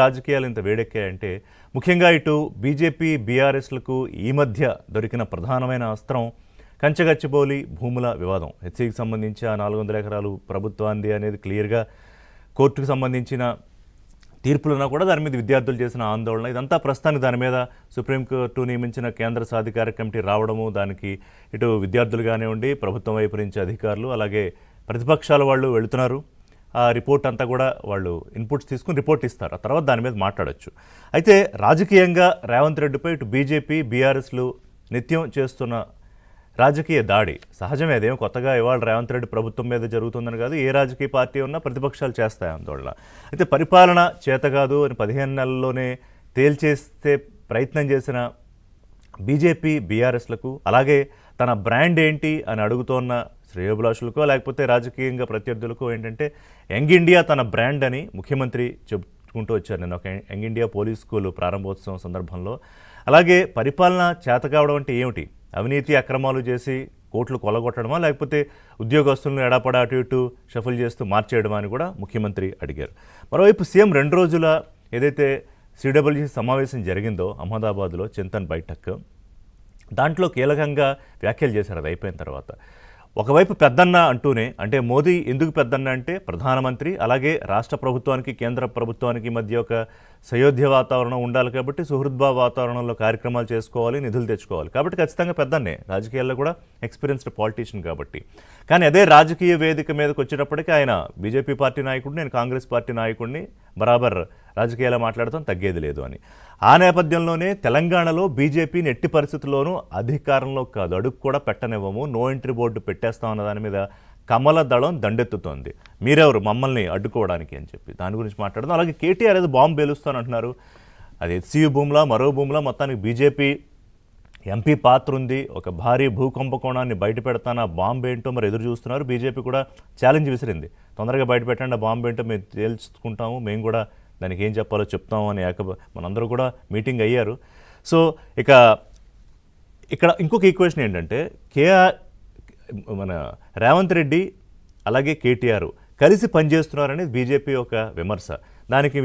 రాజకీయాలు ఇంత వేడెక్కాయంటే ముఖ్యంగా ఇటు బీజేపీ బీఆర్ఎస్లకు ఈ మధ్య దొరికిన ప్రధానమైన అస్త్రం కంచగచ్చిబౌలి భూముల వివాదం. హెచ్సికి సంబంధించి ఆ 400 ఎకరాలు ప్రభుత్వాంది అనేది క్లియర్గా కోర్టుకు సంబంధించిన తీర్పులున్నా కూడా దాని మీద విద్యార్థులు చేసిన ఆందోళన ఇదంతా ప్రస్తుతానికి దాని మీద సుప్రీంకోర్టు నియమించిన కేంద్ర సాధికార కమిటీ రావడము, దానికి ఇటు విద్యార్థులు కానివ్వండి, ప్రభుత్వం వైపు నుంచి అధికారులు, అలాగే ప్రతిపక్షాల వాళ్ళు వెళుతున్నారు. ఆ రిపోర్ట్ అంతా కూడా వాళ్ళు ఇన్పుట్స్ తీసుకుని రిపోర్ట్ ఇస్తారు. ఆ తర్వాత దాని మీద మాట్లాడచ్చు. అయితే రాజకీయంగా రేవంత్ రెడ్డిపై ఇటు బీజేపీ బీఆర్ఎస్లు నిత్యం చేస్తున్న రాజకీయ దాడి సహజమే. అదేం కొత్తగా ఇవాళ రేవంత్ రెడ్డి ప్రభుత్వం మీద జరుగుతుందని కాదు, ఏ రాజకీయ పార్టీ ఉన్నా ప్రతిపక్షాలు చేస్తాయి ఆందోళన. అయితే పరిపాలన చేత కాదు అని 15 నెలల్లోనే తేల్చేస్తే ప్రయత్నం చేసిన బీజేపీ బీఆర్ఎస్లకు, అలాగే తన బ్రాండ్ ఏంటి అని అడుగుతోన్న శ్రేయోభిలాషులకో లేకపోతే రాజకీయంగా ప్రత్యర్థులకో ఏంటంటే యంగ్ ఇండియా తన బ్రాండ్ అని ముఖ్యమంత్రి చెప్పుకుంటూ వచ్చారు. నేను ఒక యంగ్ ఇండియా పోలీస్ స్కూల్ ప్రారంభోత్సవం సందర్భంలో. అలాగే పరిపాలన చేత కావడం అంటే ఏమిటి? అవినీతి అక్రమాలు చేసి కోట్లు కొలగొట్టడమా, లేకపోతే ఉద్యోగస్తులను ఎడాపడా అటు ఇటు షఫుల్ చేస్తూ మార్చేయడమా అని కూడా ముఖ్యమంత్రి అడిగారు. మరోవైపు సీఎం 2 రోజుల ఏదైతే సిడబ్ల్యూసీ సమావేశం జరిగిందో అహ్మదాబాద్లో చింతన్ బైఠక్, దాంట్లో కీలకంగా వ్యాఖ్యలు చేశారు. అది అయిపోయిన తర్వాత ఒకవైపు పెద్దన్న అంటూనే, అంటే మోదీ ఎందుకు పెద్దన్న అంటే ప్రధానమంత్రి, అలాగే రాష్ట్ర ప్రభుత్వానికి కేంద్ర ప్రభుత్వానికి మధ్య ఒక సయోధ్య వాతావరణం ఉండాలి కాబట్టి సుహృద్భావ వాతావరణంలో కార్యక్రమాలు చేసుకోవాలి, నిధులు తెచ్చుకోవాలి కాబట్టి ఖచ్చితంగా పెద్దన్నే, రాజకీయాల్లో కూడా ఎక్స్పీరియన్స్డ్ పాలిటీషియన్ కాబట్టి. కానీ అదే రాజకీయ వేదిక మీదకి వచ్చేటప్పటికీ ఆయన బీజేపీ పార్టీ నాయకుడిని, నేను కాంగ్రెస్ పార్టీ నాయకుడిని, బరాబర్ రాజకీయాలు మాట్లాడతాం, తగ్గేది లేదు అని. ఆ నేపథ్యంలోనే తెలంగాణలో బీజేపీని ఎట్టి పరిస్థితుల్లోనూ అధికారంలో కాదు, అడుగు కూడా పెట్టనివ్వము, నో ఎంట్రీ బోర్డు పెట్టేస్తామన్న దాని మీద కమల దళం దండెత్తుతోంది. మీరెవరు మమ్మల్ని అడ్డుకోవడానికి అని చెప్పి దాని గురించి మాట్లాడదాం. అలాగే కేటీఆర్ ఏదో బాంబు పేలుస్తానంటున్నారు. అది హెచ్సియు భూములా మరో భూములా, మొత్తానికి బీజేపీ ఎంపీ పాత్ర ఉంది, ఒక భారీ భూకుంభకోణాన్ని బయట పెడతానా, బాంబు ఏంటో మరి ఎదురు చూస్తున్నారు. బీజేపీ కూడా ఛాలెంజ్ విసిరింది, తొందరగా బయట పెట్టండి, ఆ బాంబు ఏంటో మేము తేల్చుకుంటాము, మేము కూడా దానికి ఏం చెప్పాలో చెప్తాము అని మనందరూ కూడా మీటింగ్ అయ్యారు. సో ఇక్కడ ఇంకొక ఈక్వేషన్ ఏంటంటే మన రేవంత్ రెడ్డి అలాగే కేటీఆర్ కలిసి పనిచేస్తున్నారనేది బీజేపీ ఒక విమర్శ. దానికి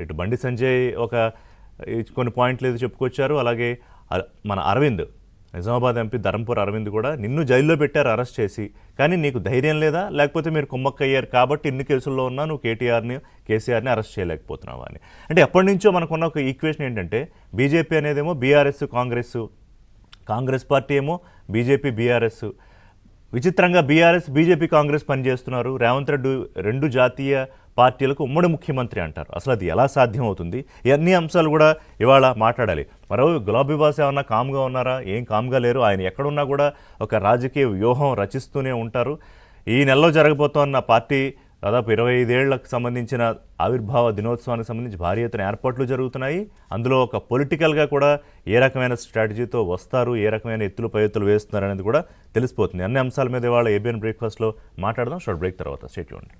ఇటు బండి సంజయ్ కొన్ని పాయింట్లు ఏదో చెప్పుకొచ్చారు. అలాగే మన అరవింద్, నిజామాబాద్ ఎంపీ ధర్మపురి అరవింద్ కూడా నిన్ను జైల్లో పెట్టారు అరెస్ట్ చేసి, కానీ నీకు ధైర్యం లేదా, లేకపోతే మీరు కుమ్మక్కయ్యారు కాబట్టి ఇన్ని కేసుల్లో ఉన్నా నువ్వు కేసీఆర్ని అరెస్ట్ చేయలేకపోతున్నావా అని. అంటే ఎప్పటి నుంచో మనకున్న ఒక ఈక్వేషన్ ఏంటంటే బీజేపీ అనేదేమో బీఆర్ఎస్ కాంగ్రెస్ పార్టీ ఏమో బీజేపీ బీఆర్ఎస్. విచిత్రంగా బీఆర్ఎస్ బీజేపీ కాంగ్రెస్ పనిచేస్తున్నారు. రేవంత్ రెడ్డి 2 జాతీయ పార్టీలకు ఉమ్మడి ముఖ్యమంత్రి అంటారు. అసలు అది ఎలా సాధ్యం అవుతుంది? ఇవన్నీ అంశాలు కూడా ఇవాళ మాట్లాడాలి. మరో గులాబీ బాస్ ఏమన్నా కామ్గా ఉన్నారా? ఏం కామ్గా లేరు. ఆయన ఎక్కడున్నా కూడా ఒక రాజకీయ వ్యూహం రచిస్తూనే ఉంటారు. ఈ నెలలో జరగబోతోన్న పార్టీ దాదాపు 25 ఏళ్లకు సంబంధించిన ఆవిర్భావ దినోత్సవానికి సంబంధించి భారీ ఎత్తున ఏర్పాట్లు జరుగుతున్నాయి. అందులో ఒక పొలిటికల్గా కూడా ఏ రకమైన స్ట్రాటజీతో వస్తారు, ఏ రకమైన ఎత్తులు పై ఎత్తులు వేస్తున్నారు అనేది కూడా తెలిసిపోతుంది. అన్ని అంశాల మీద ఇవాళ ఏబిఎన్ బ్రేక్ఫాస్ట్లో మాట్లాడదాం. షార్ట్ బ్రేక్ తర్వాత స్టే ట్యూన్డ్.